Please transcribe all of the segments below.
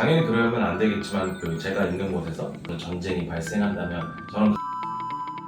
당연히 그러면 안 되겠지만 제가 있는 곳에서 전쟁이 발생한다면 저는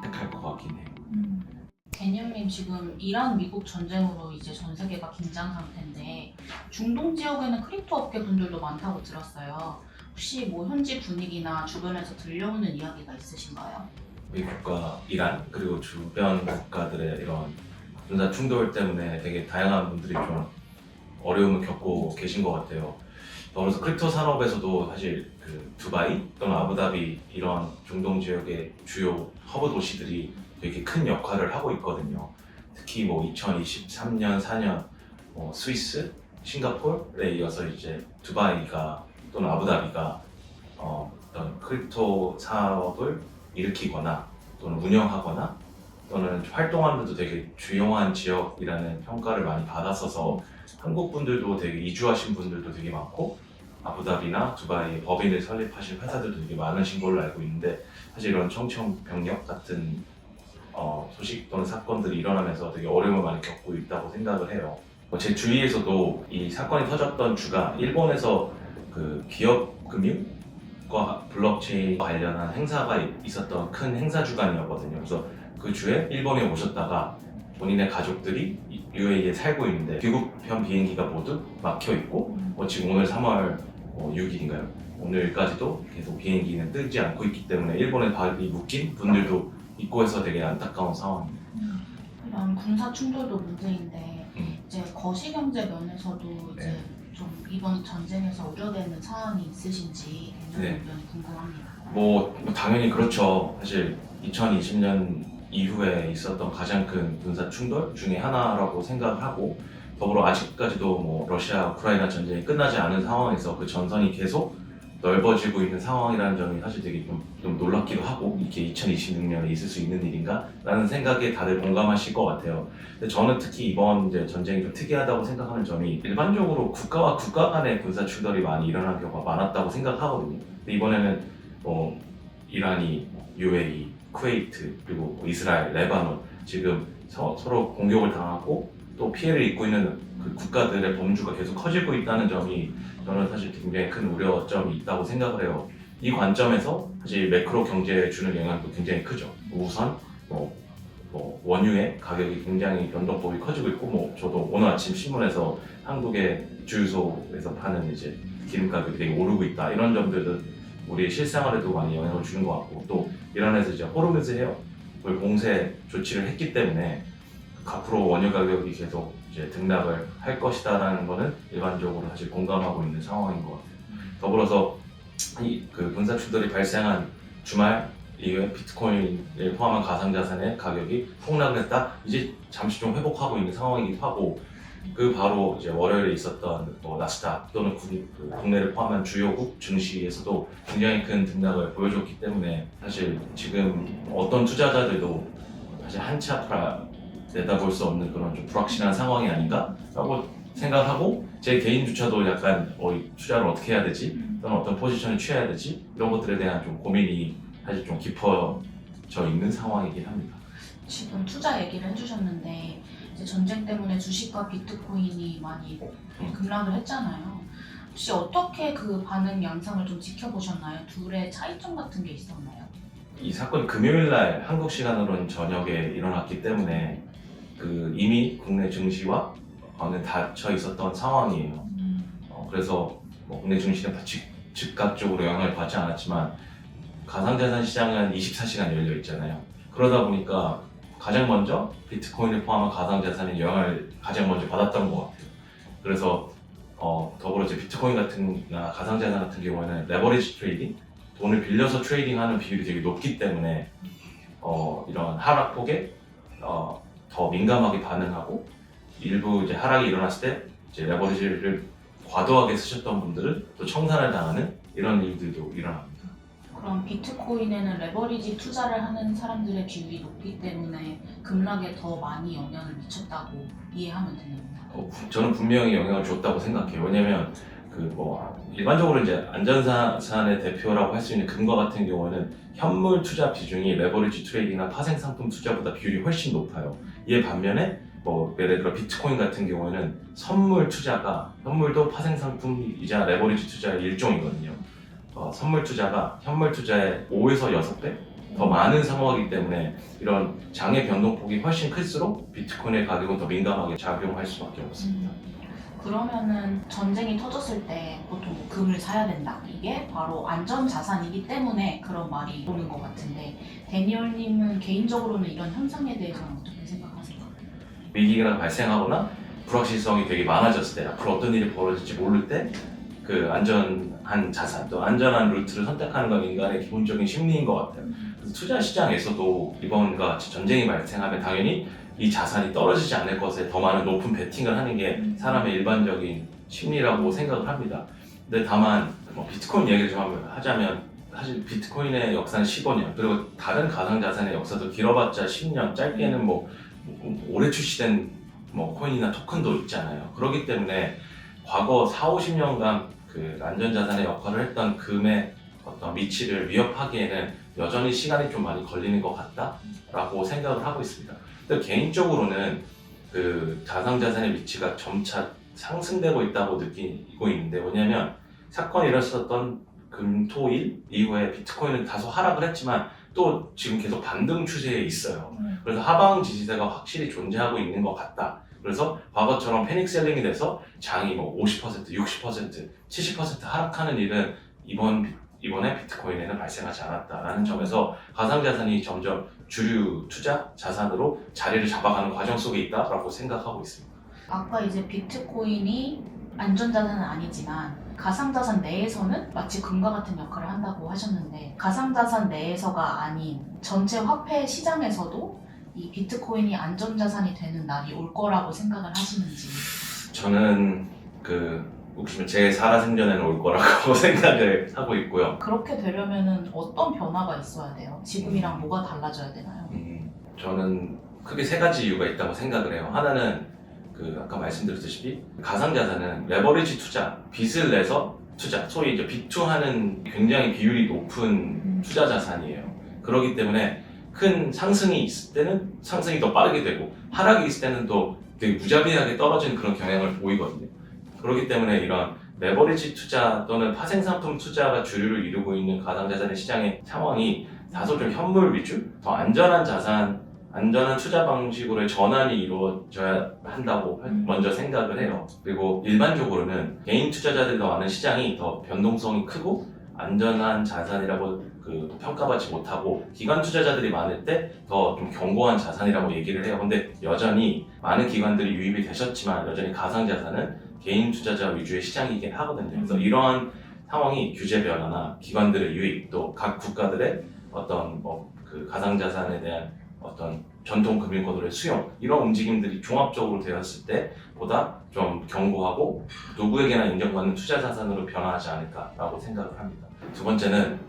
택할 것 같긴 해요. 개념님 지금 이란 미국 전쟁으로 이제 전 세계가 긴장 상태인데 중동 지역에는 크립토 업계 분들도 많다고 들었어요. 혹시 뭐 현지 분위기나 주변에서 들려오는 이야기가 있으신가요? 미국과 이란 그리고 주변 국가들의 이런 군사 충돌 때문에 되게 다양한 분들이 좀 어려움을 겪고 계신 것 같아요. 그래서 크립토 산업에서도 사실 두바이 또는 아부다비 이런 중동 지역의 주요 허브 도시들이 되게 큰 역할을 하고 있거든요. 특히 뭐 2023년, 4년 스위스, 싱가포르에 이어서 이제 두바이가 또는 아부다비가 어떤 크립토 사업을 일으키거나 또는 운영하거나 또는 활동하는데도 되게 주요한 지역이라는 평가를 많이 받았어서 한국 분들도 되게 이주하신 분들도 되게 많고 아부다비나 두바이 법인을 설립하신 회사들도 되게 많으신 걸로 알고 있는데 사실 이런 청천벽력 같은 소식 또는 사건들이 일어나면서 되게 어려움을 많이 겪고 있다고 생각을 해요. 제 주위에서도 이 사건이 터졌던 주가 일본에서 기업 금융과 블록체인 관련한 행사가 있었던 큰 행사 주간이었거든요. 그래서 그 주에 일본에 오셨다가 본인의 가족들이 UAE에 살고 있는데 귀국편 비행기가 모두 막혀 있고 지금 오늘 3월 6일인가요? 오늘까지도 계속 비행기는 뜨지 않고 있기 때문에 일본에 발이 묶인 분들도 있고 해서 되게 안타까운 상황입니다. 이런 군사 충돌도 문제인데 음. 이제 거시경제 면에서도 이제 네. 좀 이번 전쟁에서 우려되는 사안이 있으신지 개념 네. 의견이 궁금합니다. 뭐 당연히 그렇죠. 사실 2020년 이후에 있었던 가장 큰 군사 충돌 중에 하나라고 생각을 하고 더불어 아직까지도 뭐 러시아 우크라이나 전쟁이 끝나지 않은 상황에서 그 전선이 계속 넓어지고 있는 상황이라는 점이 사실 되게 좀 놀랍기도 하고 이게 2026년에 있을 수 있는 일인가? 라는 생각에 다들 공감하실 것 같아요. 근데 저는 특히 이번 이제 전쟁이 좀 특이하다고 생각하는 점이 일반적으로 국가와 국가 간의 군사 충돌이 많이 일어나는 경우가 많았다고 생각하거든요. 근데 이번에는 이란이 UAE, 쿠웨이트 그리고 이스라엘, 레바논 지금 서로 공격을 당하고 또 피해를 입고 있는 그 국가들의 범주가 계속 커지고 있다는 점이 저는 사실 굉장히 큰 우려점이 있다고 생각을 해요. 이 관점에서 사실 매크로 경제에 주는 영향도 굉장히 크죠. 우선 원유의 가격이 굉장히 변동폭이 커지고 있고 저도 오늘 아침 신문에서 한국의 주유소에서 파는 이제 기름 가격이 되게 오르고 있다 이런 점들은 우리의 실생활에도 많이 영향을 주는 것 같고 또 이란에서 이제 호르무즈 해협을 봉쇄 조치를 했기 때문에 앞으로 원유 가격이 계속 이제 등락을 할 것이다라는 거는 일반적으로 사실 공감하고 있는 상황인 것 같아요. 더불어서 그 군사 충돌이 발생한 주말 이후에 비트코인을 포함한 가상자산의 가격이 폭락을 했다. 이제 잠시 좀 회복하고 있는 상황이기도 하고 그 바로 이제 월요일에 있었던 나스닥 또는 국내를 포함한 주요국 증시에서도 굉장히 큰 등락을 보여줬기 때문에 사실 지금 어떤 투자자들도 사실 한치 앞을 내다볼 수 없는 그런 좀 불확실한 상황이 아닌가라고 생각하고 제 개인조차도 약간 투자를 어떻게 해야 되지 또는 어떤 포지션을 취해야 되지 이런 것들에 대한 좀 고민이 사실 좀 깊어져 있는 상황이긴 합니다. 지금 투자 얘기를 해주셨는데 이제 전쟁 때문에 주식과 비트코인이 많이 급락을 했잖아요. 혹시 어떻게 그 반응 양상을 좀 지켜보셨나요? 둘의 차이점 같은 게 있었나요? 이 사건이 금요일날 한국 시간으로는 저녁에 일어났기 때문에 이미 국내 증시와 닫혀 있었던 상황이에요. 그래서 국내 증시는 즉각적으로 영향을 받지 않았지만 가상자산 시장은 24시간 열려 있잖아요. 그러다 보니까 가장 먼저 비트코인을 포함한 가상자산의 영향을 가장 먼저 받았던 것 같아요. 그래서 더불어 이제 비트코인 같은나 가상자산 같은 경우에는 레버리지 트레이딩, 돈을 빌려서 트레이딩하는 비율이 되게 높기 때문에 이런 하락폭에 더 민감하게 반응하고 일부 이제 하락이 일어났을 때 이제 레버리지를 과도하게 쓰셨던 분들은 또 청산을 당하는 이런 일들도 일어납니다. 그럼 비트코인에는 레버리지 투자를 하는 사람들의 비율이 높기 때문에 급락에 더 많이 영향을 미쳤다고 이해하면 되는 건가요? 저는 분명히 영향을 줬다고 생각해요. 왜냐면 일반적으로 이제 안전자산의 대표라고 할 수 있는 금과 같은 경우에는 현물 투자 비중이 레버리지 트레이딩이나 파생 상품 투자보다 비율이 훨씬 높아요. 이에 반면에 뭐 예를 들어 비트코인 같은 경우에는 선물 투자가 선물도 파생상품이자 레버리지 투자의 일종이거든요. 선물 투자가 현물 투자의 5에서 6배 더 많은 상황이기 때문에 이런 장의 변동폭이 훨씬 클수록 비트코인의 가격은 더 민감하게 작용할 수밖에 없습니다. 그러면은 전쟁이 터졌을 때 보통 뭐 금을 사야 된다. 이게 바로 안전 자산이기 때문에 그런 말이 오는 것 같은데 데니얼님은 개인적으로는 이런 현상에 대해서는 어떻게 생각하세요? 위기가 발생하거나 불확실성이 되게 많아졌을 때 앞으로 어떤 일이 벌어질지 모를 때 그 안전한 자산 또 안전한 루트를 선택하는 건 인간의 기본적인 심리인 것 같아요. 그래서 투자 시장에서도 이번과 같이 전쟁이 발생하면 당연히 이 자산이 떨어지지 않을 것에 더 많은 높은 베팅을 하는 게 사람의 일반적인 심리라고 생각을 합니다. 근데 다만 뭐 비트코인 얘기를 좀 하자면 사실 비트코인의 역사는 15년 그리고 다른 가상자산의 역사도 길어봤자 10년 짧게는 뭐 오래 출시된 뭐 코인이나 토큰도 있잖아요. 그렇기 때문에 과거 4, 50년간 그 안전자산의 역할을 했던 금의 어떤 위치를 위협하기에는 여전히 시간이 좀 많이 걸리는 것 같다라고 생각을 하고 있습니다. 근데 개인적으로는 그 가상자산의 위치가 점차 상승되고 있다고 느끼고 있는데 왜냐면 사건이 일어났었던 금, 토, 일 이후에 비트코인은 다소 하락을 했지만 또 지금 계속 반등 추세에 있어요. 그래서 하방 지지세가 확실히 존재하고 있는 것 같다. 그래서 과거처럼 패닉 셀링이 돼서 장이 뭐 50%, 60%, 70% 하락하는 일은 이번에 비트코인에는 발생하지 않았다라는 점에서 가상자산이 점점 주류 투자 자산으로 자리를 잡아가는 과정 속에 있다라고 생각하고 있습니다. 아까 이제 비트코인이 안전자산은 아니지만 가상자산 내에서는 마치 금과 같은 역할을 한다고 하셨는데 가상자산 내에서가 아닌 전체 화폐 시장에서도 이 비트코인이 안전자산이 되는 날이 올 거라고 생각을 하시는지. 저는 혹시 제 살아생전에는 올 거라고 생각을 하고 있고요. 그렇게 되려면은 어떤 변화가 있어야 돼요? 지금이랑 뭐가 달라져야 되나요? 저는 크게 세 가지 이유가 있다고 생각을 해요. 하나는 아까 말씀드렸듯이 가상자산은 레버리지 투자, 빚을 내서 투자, 소위 이제 빚투하는 굉장히 비율이 높은 투자 자산이에요. 그렇기 때문에 큰 상승이 있을 때는 상승이 더 빠르게 되고 하락이 있을 때는 또 되게 무자비하게 떨어지는 그런 경향을 보이거든요. 그렇기 때문에 이런 레버리지 투자 또는 파생상품 투자가 주류를 이루고 있는 가상자산의 시장의 상황이 다소 좀 현물 위주, 더 안전한 자산, 안전한 투자 방식으로의 전환이 이루어져야 한다고 먼저 생각을 해요. 그리고 일반적으로는 개인 투자자들이 더 많은 시장이 더 변동성이 크고 안전한 자산이라고 평가받지 못하고 기관 투자자들이 많을 때 더 좀 견고한 자산이라고 얘기를 해요. 근데 여전히 많은 기관들이 유입이 되셨지만 여전히 가상자산은 개인 투자자 위주의 시장이긴 하거든요. 그래서 이러한 상황이 규제 변화나 기관들의 유입 또 각 국가들의 어떤 가상자산에 대한 어떤 전통 금융코드의 수용 이런 움직임들이 종합적으로 되었을 때보다 좀 견고하고 누구에게나 인정받는 투자 자산으로 변화하지 않을까라고 생각을 합니다. 두 번째는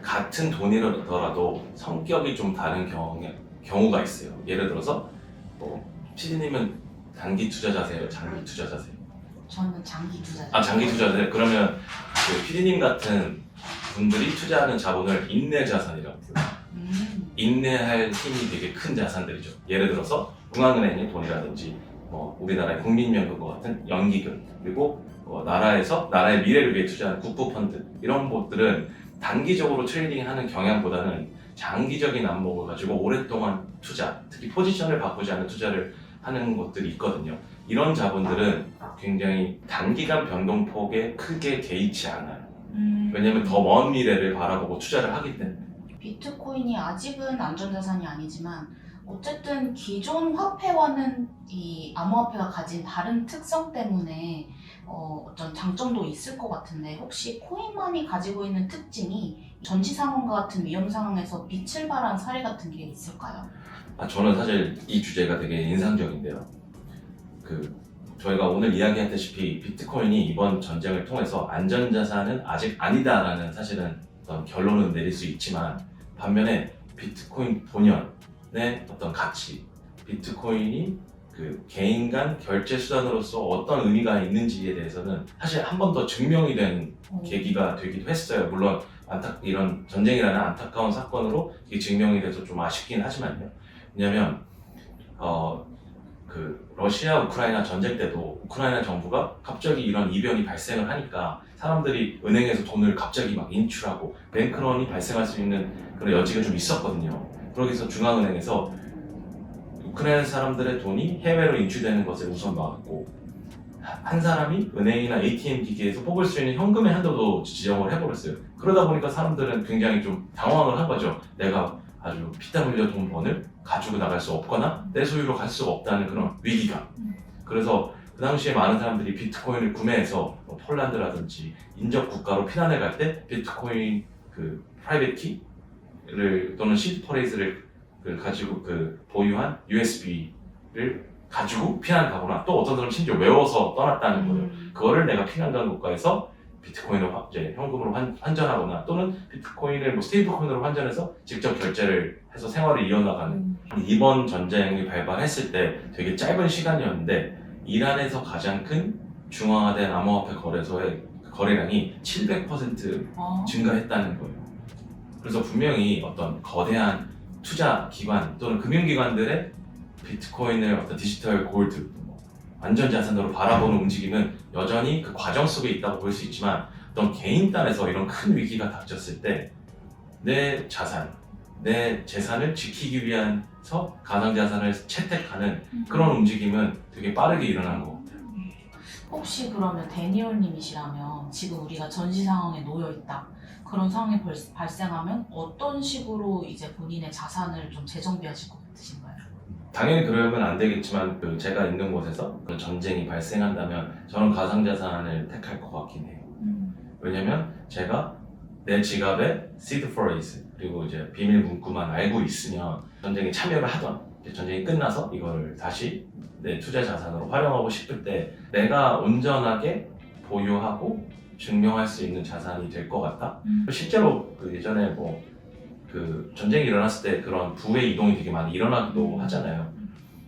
같은 돈이더라도 성격이 좀 다른 경우가 있어요. 예를 들어서 PD님은 단기 투자자세요? 장기 투자자세요? 저는 장기 투자자. 아, 장기 투자자세요? 그러면 PD님 같은 분들이 투자하는 자본을 인내 자산이라고 불러요. 인내할 힘이 되게 큰 자산들이죠. 예를 들어서 중앙은행의 돈이라든지 우리나라의 국민연금과 같은 연기금 그리고 나라의 미래를 위해 투자하는 국부펀드 이런 것들은 단기적으로 트레이딩하는 경향보다는 장기적인 안목을 가지고 오랫동안 투자, 특히 포지션을 바꾸지 않는 투자를 하는 것들이 있거든요. 이런 자본들은 굉장히 단기간 변동폭에 크게 개의치 않아요. 왜냐하면 더 먼 미래를 바라보고 투자를 하기 때문에. 비트코인이 아직은 안전자산이 아니지만 어쨌든 기존 화폐와는 이 암호화폐가 가진 다른 특성 때문에 어떤 장점도 있을 것 같은데 혹시 코인만이 가지고 있는 특징이 전시 상황과 같은 위험 상황에서 빛을 발한 사례 같은 게 있을까요? 저는 사실 이 주제가 되게 인상적인데요. 저희가 오늘 이야기했다시피 비트코인이 이번 전쟁을 통해서 안전자산은 아직 아니다라는 사실은 어떤 결론을 내릴 수 있지만 반면에 비트코인 본연의 어떤 가치, 비트코인이 개인 간 결제 수단으로서 어떤 의미가 있는지에 대해서는 사실 한 번 더 증명이 된 계기가 되기도 했어요. 물론 이런 전쟁이라는 안타까운 사건으로 이게 증명이 돼서 좀 아쉽긴 하지만요. 왜냐하면 그 러시아 우크라이나 전쟁 때도 우크라이나 정부가 갑자기 이런 이변이 발생을 하니까 사람들이 은행에서 돈을 갑자기 막 인출하고 뱅크런이 발생할 수 있는 그런 여지가 좀 있었거든요. 그러기 위해서 중앙은행에서 우크라이나 사람들의 돈이 해외로 인출되는 것을 우선 막았고, 한 사람이 은행이나 ATM 기기에서 뽑을 수 있는 현금의 한도도 지정을 해버렸어요. 그러다 보니까 사람들은 굉장히 좀 당황을 한 거죠. 내가 아주 피땀 흘려 돈 번을 가지고 나갈 수 없거나 내 소유로 갈 수가 없다는 그런 위기감. 그래서 그 당시에 많은 사람들이 비트코인을 구매해서 뭐 폴란드라든지 인접 국가로 피난을 갈 때 비트코인 그 프라이빗 키를 또는 시드 퍼레이즈를 가지고 그 보유한 USB를 가지고 피난 가거나, 또 어떤 사람은 심지어 외워서 떠났다는 거예요. 그거를 내가 피난 간 국가에서 비트코인을 이제 현금으로 환전하거나, 또는 비트코인을 뭐 스테이블 코인으로 환전해서 직접 결제를 해서 생활을 이어나가는. 이번 전쟁이 발발했을 때 되게 짧은 시간이었는데 이란에서 가장 큰 중앙화된 암호화폐 거래소의 거래량이 700% 증가했다는 거예요. 그래서 분명히 어떤 거대한 투자 기관 또는 금융기관들의 비트코인을 어떤 디지털 골드, 안전 자산으로 바라보는 움직임은 여전히 그 과정 속에 있다고 볼 수 있지만, 어떤 개인 단에서 이런 큰 위기가 닥쳤을 때 내 자산, 내 재산을 지키기 위해서 가상자산을 채택하는 그런 움직임은 되게 빠르게 일어난 것 같아요. 혹시 그러면 데니얼님이시라면 지금 우리가 전시 상황에 놓여 있다, 그런 상황이 발생하면 어떤 식으로 이제 본인의 자산을 좀 재정비하실 것 같으신가요? 당연히 그러면 안 되겠지만, 제가 있는 곳에서 그 전쟁이 발생한다면 저는 가상자산을 택할 것 같긴 해요. 왜냐면 제가 내 지갑에 시드 포레이즈 그리고 이제 비밀 문구만 알고 있으면 전쟁에 참여를 하던, 전쟁이 끝나서 이걸 다시 내 투자 자산으로 활용하고 싶을 때 내가 온전하게 보유하고 증명할 수 있는 자산이 될 것 같다. 실제로 그 예전에 뭐 그 전쟁이 일어났을 때 그런 부의 이동이 되게 많이 일어나기도 하잖아요.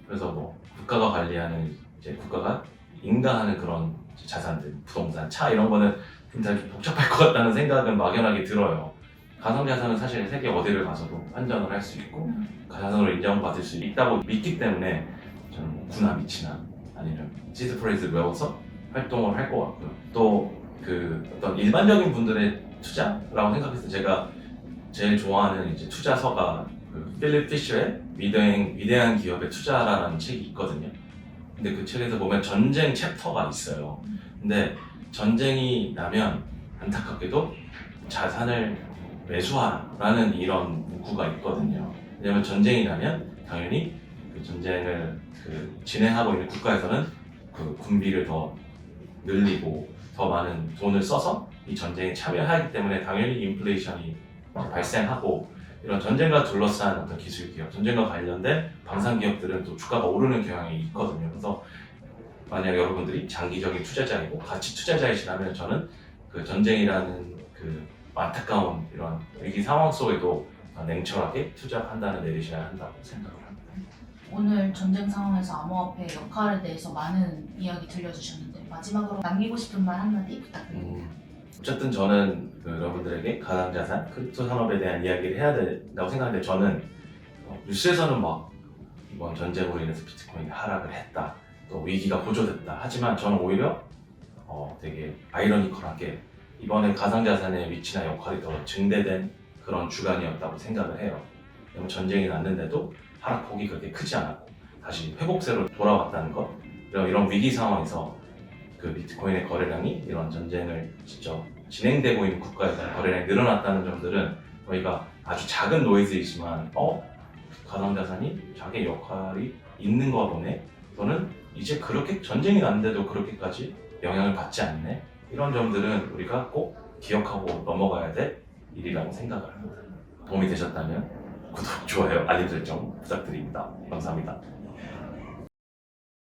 그래서 뭐 국가가 관리하는, 이제 국가가 인가하는 그런 자산들, 부동산, 차 이런 거는 굉장히 복잡할 것 같다는 생각은 막연하게 들어요. 가상자산은 사실 세계 어디를 가서도 환전을 할 수 있고 가상으로 인정받을 수 있다고 믿기 때문에 저는 뭐 구나 미치나 아니면 시드 프레이즈를 외워서 활동을 할 것 같고요. 또 그 어떤 일반적인 분들의 투자라고 생각했을 때 제가 제일 좋아하는 이제 투자서가 그 필립 피셔의 위대한 기업의 투자라는 책이 있거든요. 근데 그 책에서 보면 전쟁 챕터가 있어요. 근데 전쟁이 나면 안타깝게도 자산을 매수하라는 이런 문구가 있거든요. 왜냐면 전쟁이 나면 당연히 그 전쟁을 진행하고 있는 국가에서는 그 군비를 더 늘리고 더 많은 돈을 써서 이 전쟁에 참여하기 때문에 당연히 인플레이션이 발생하고, 이런 전쟁과 둘러싼 어떤 기술 기업, 전쟁과 관련된 방산 기업들은 또 주가가 오르는 경향이 있거든요. 그래서 만약 여러분들이 장기적인 투자자이고 가치 투자자이시라면 저는 그 전쟁이라는 그 안타까운 이런 위기 상황 속에도 냉철하게 투자 판단을 내리셔야 한다고 생각을 합니다. 오늘 전쟁 상황에서 암호화폐의 역할에 대해서 많은 이야기 들려주셨는데 마지막으로 남기고 싶은 말 한마디 부탁드립니다. 어쨌든 저는 여러분들에게 가상자산, 크립토 산업에 대한 이야기를 해야 된다고 생각하는데, 저는 뉴스에서는 막 이번 전쟁으로 인해서 비트코인이 하락을 했다, 또 위기가 고조됐다 하지만 저는 오히려 되게 아이러니컬하게 이번에 가상자산의 위치나 역할이 더 증대된 그런 주간이었다고 생각을 해요. 왜냐면 전쟁이 났는데도 하락폭이 그렇게 크지 않았고 다시 회복세로 돌아왔다는 것, 이런 위기 상황에서 그 비트코인의 거래량이 이런 전쟁을 직접 진행되고 있는 국가에서 거래량이 늘어났다는 점들은 저희가 아주 작은 노이즈이지만 가상자산이 자기의 역할이 있는 거 보네, 또는 이제 그렇게 전쟁이 났는데도 그렇게까지 영향을 받지 않네, 이런 점들은 우리가 꼭 기억하고 넘어가야 될 일이라고 생각을 합니다. 도움이 되셨다면 구독, 좋아요, 알림 설정 부탁드립니다. 감사합니다.